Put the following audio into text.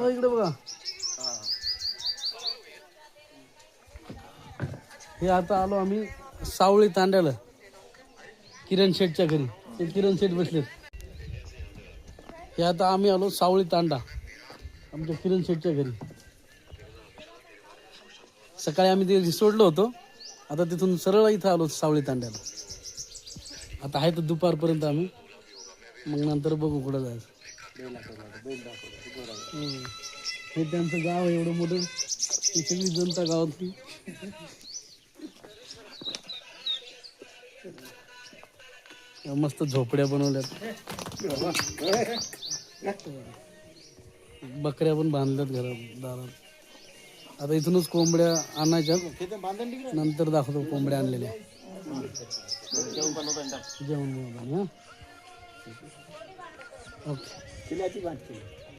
इकडे बघा, हे आता आलो आम्ही सावळी तांड्याला, किरण शेठच्या घरी. ते किरण शेठ बसलेत. हे आता आम्ही आलो सावळी तांडा आमच्या किरण शेठच्या घरी. सकाळी आम्ही ते सोडलो होतो, आता तिथून सरळ इथं आलो सावळी तांड्याला. आता आहे तर दुपारपर्यंत आम्ही, मग नंतर बघू कुठं जायचं. हे त्यांचं गाव आहे एवढं मोठं, ही सगळी जनता गावातली. मस्त झोपड्या बनवल्यात, बकऱ्या पण बांधल्यात घरात दारात. आता इथूनच कोंबड्या आणायच्या, नंतर दाखवतो कोंबड्या आणलेल्या. जेवण बनवताना. ओके.